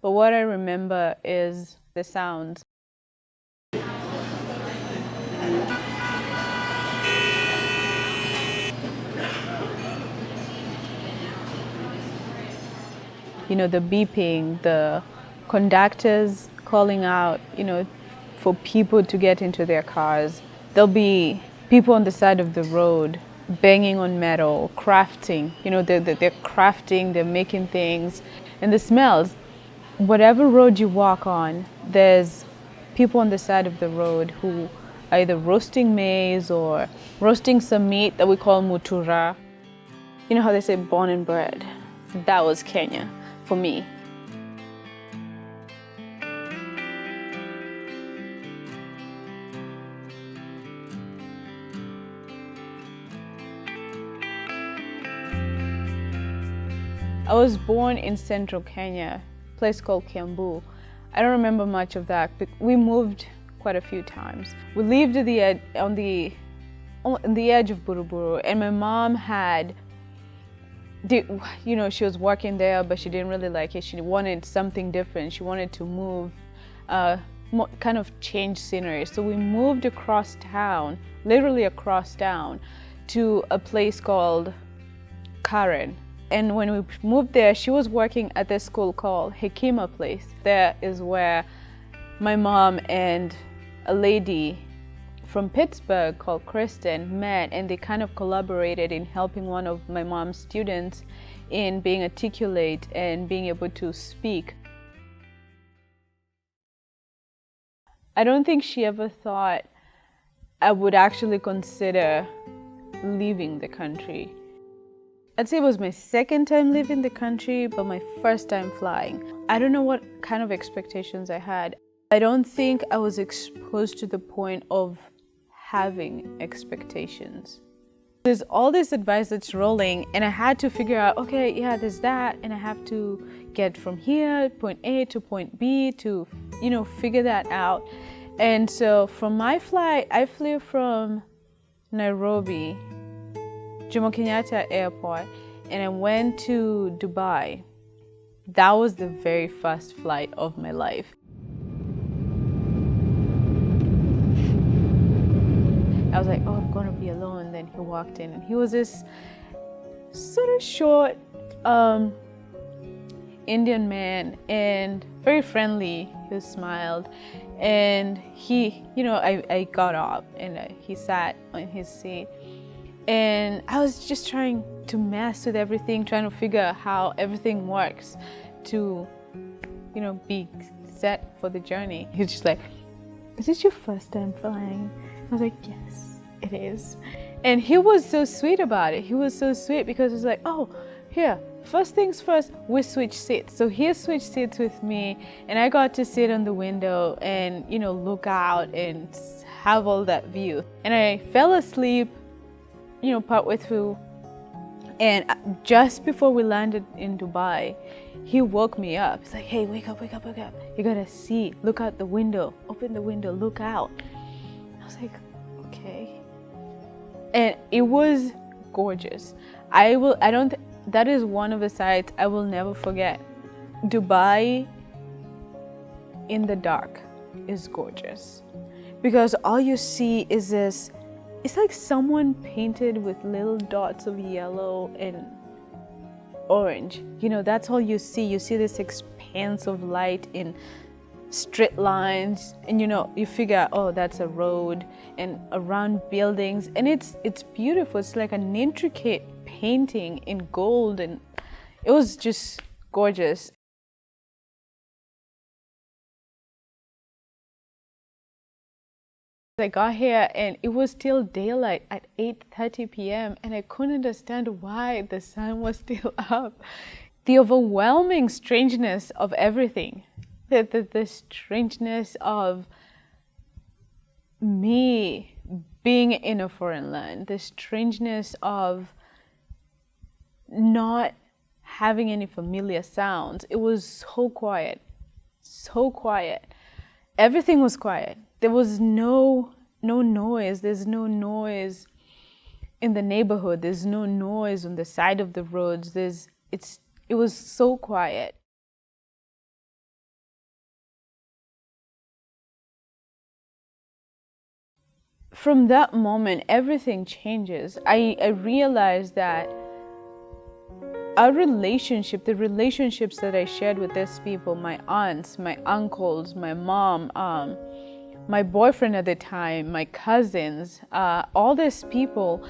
but what I remember is the sounds. You know, the beeping, the conductors calling out, you know, for people to get into their cars. There'll be people on the side of the road banging on metal, crafting, you know, they're crafting, they're making things. And the smells, whatever road you walk on, there's people on the side of the road who are either roasting maize or roasting some meat that we call mutura. You know how they say born and bred? That was Kenya for me. I was born in central Kenya, a place called Kiambu. I don't remember much of that, but we moved quite a few times. We lived at the edge, on the edge of Buruburu, and my mom had, you know, she was working there, but she didn't really like it. She wanted something different. She wanted to move, kind of change scenery. So we moved across town, literally across town, to a place called Karen. And when we moved there, she was working at this school called Hekima Place. There is where my mom and a lady from Pittsburgh called Kristen met, and they kind of collaborated in helping one of my mom's students in being articulate and being able to speak. I don't think she ever thought I would actually consider leaving the country. I'd say it was my second time leaving the country, but my first time flying. I don't know what kind of expectations I had. I don't think I was exposed to the point of having expectations. There's all this advice that's rolling, and I had to figure out, okay, yeah, there's that, and I have to get from here, point A to point B, to, you know, figure that out. And so from my flight, I flew from Nairobi, Jomo Kenyatta Airport, and I went to Dubai. That was the very first flight of my life. I was like, oh, I'm gonna be alone. Then he walked in, and he was this sort of short Indian man, and very friendly. He smiled, and he, you know, I got up, and he sat on his seat. And I was just trying to mess with everything, trying to figure out how everything works to, you know, be set for the journey. He was just like, is this your first time flying? I was like, yes, it is. And he was so sweet about it. He was so sweet because he was like, oh, here, first things first, we switched seats. So he switched seats with me, and I got to sit on the window and, you know, look out and have all that view. And I fell asleep, you know, partway through, and just before we landed in Dubai, he woke me up. He's like, hey, wake up, wake up, wake up. You gotta see, look out the window, open the window, look out. I was like, okay. And it was gorgeous. That is one of the sights I will never forget. Dubai in the dark is gorgeous because all you see is this. It's like someone painted with little dots of yellow and orange. You know, that's all you see. You see this expanse of light in straight lines, and you know, you figure out, oh, that's a road, and around buildings, and it's beautiful. It's like an intricate painting in gold, and it was just gorgeous. I got here and it was still daylight at 8:30 p.m. and I couldn't understand why the sun was still up. The overwhelming strangeness of everything, the strangeness of me being in a foreign land, the strangeness of not having any familiar sounds. It was so quiet, so quiet. Everything was quiet. There was no noise. There's no noise in the neighborhood. There's no noise on the side of the roads. It was so quiet. from that moment, everything changes. I realized that our relationship, the relationships that I shared with these people, my aunts, my uncles, my mom, my boyfriend at the time, my cousins, all these people,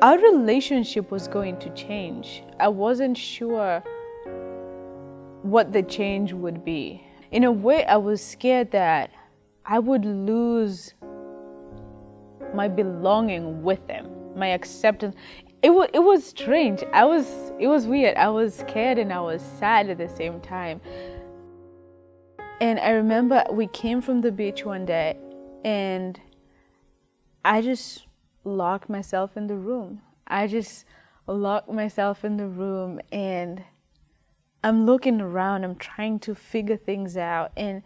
our relationship was going to change. I wasn't sure what the change would be. In a way, I was scared that I would lose my belonging with them, my acceptance. It was strange. It was weird. I was scared and I was sad at the same time. And I remember we came from the beach one day and I just locked myself in the room. And I'm looking around, I'm trying to figure things out, and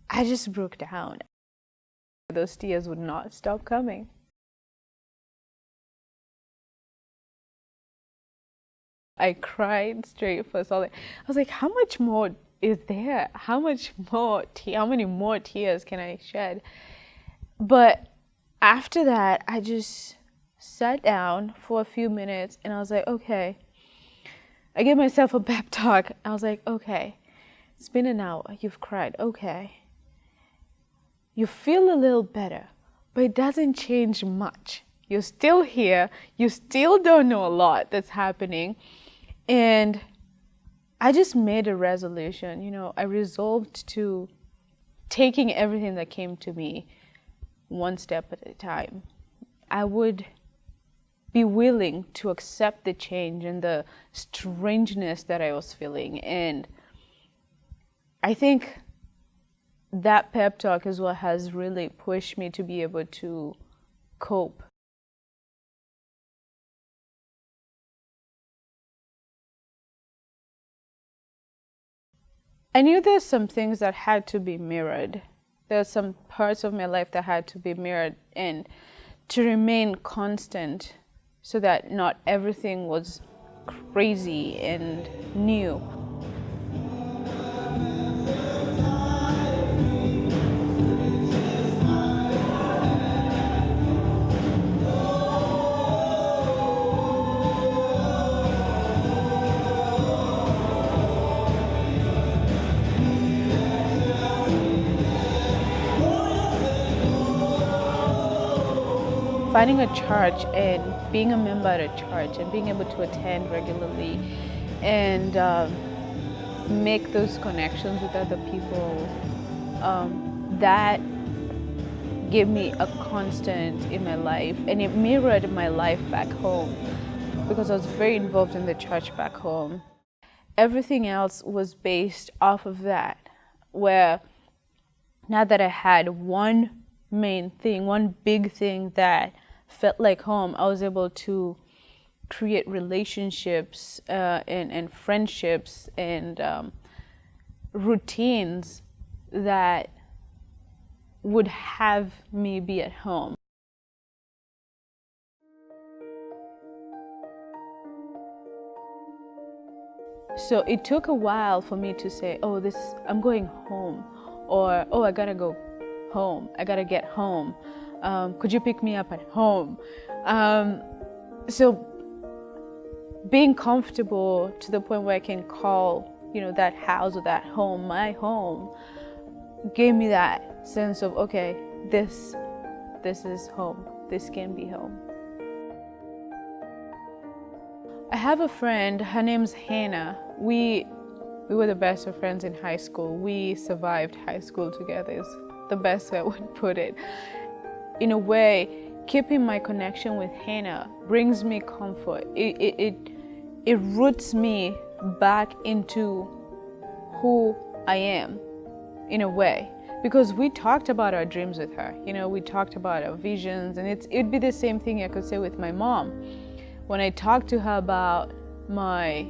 I just broke down. Those tears would not stop coming. I cried straight for solid. I was like, how much more is there? How many more tears can I shed? But after that, I just sat down for a few minutes and I was like, okay. I gave myself a pep talk. I was like, okay, it's been an hour. You've cried. Okay. You feel a little better, but it doesn't change much. You're still here. You still don't know a lot that's happening. And I just made a resolution. I resolved to taking everything that came to me one step at a time. I would be willing to accept the change and the strangeness that I was feeling. And I think that pep talk is what has really pushed me to be able to cope. I knew there's some things that had to be mirrored. There's some parts of my life that had to be mirrored and to remain constant so that not everything was crazy and new. Finding a church and being a member at a church and being able to attend regularly and make those connections with other people, that gave me a constant in my life, and it mirrored my life back home because I was very involved in the church back home. Everything else was based off of that, where now that I had one main thing, one big thing that felt like home, I was able to create relationships and friendships and routines that would have me be at home. So it took a while for me to say, I'm going home, or I gotta go home, I gotta get home. Could you pick me up at home? So being comfortable to the point where I can call, that house or that home, my home, gave me that sense of, okay, this is home. This can be home. I have a friend, her name's Hannah. We were the best of friends in high school. We survived high school together is the best way I would put it. In a way, keeping my connection with Hannah brings me comfort. It roots me back into who I am, in a way. Because we talked about our dreams with her. We talked about our visions, and it'd be the same thing I could say with my mom. When I talked to her about my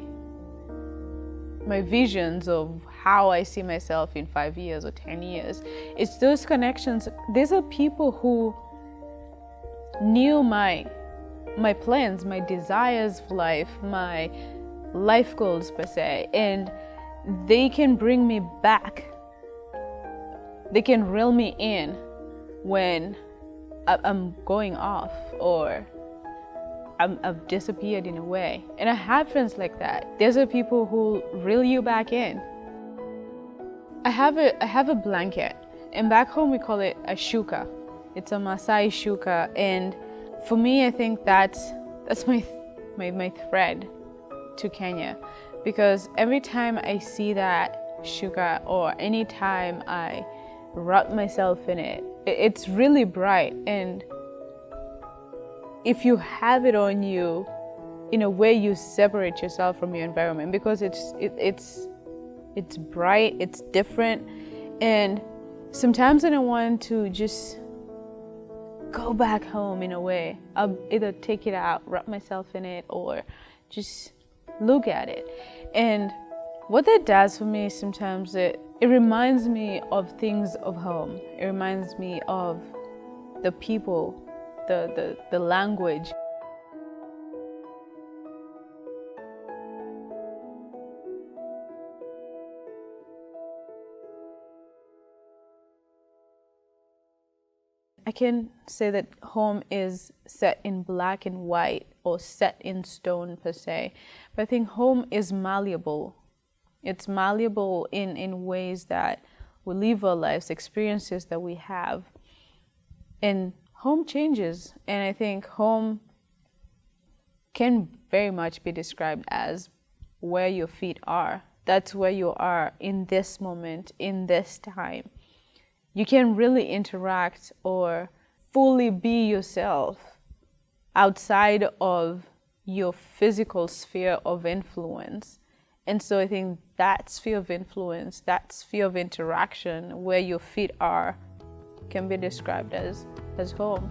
visions of how I see myself in 5 years or 10 years, it's those connections. These are people who knew my plans, my desires for life, my life goals per se, and they can bring me back. They can reel me in when I'm going off, or I've disappeared in a way. And I have friends like that. There's are people who reel you back in. I have a blanket, and back home we call it a shuka. It's a Maasai shuka, and for me, I think that's my thread to Kenya, because every time I see that shuka, or any time I wrap myself in it, it's really bright. And if you have it on you, in a way you separate yourself from your environment, because it's bright, it's different. And sometimes I don't want to just go back home in a way. I'll either take it out, wrap myself in it, or just look at it. And what that does for me, sometimes it reminds me of things of home. It reminds me of the people, the language. I can say that home is set in black and white, or set in stone per se, but I think home is malleable. It's malleable in ways that we live our lives, experiences that we have, and home changes. And I think home can very much be described as where your feet are. That's where you are in this moment, in this time. You can really interact or fully be yourself outside of your physical sphere of influence. And so I think that sphere of influence, that sphere of interaction where your feet are, can be described as home.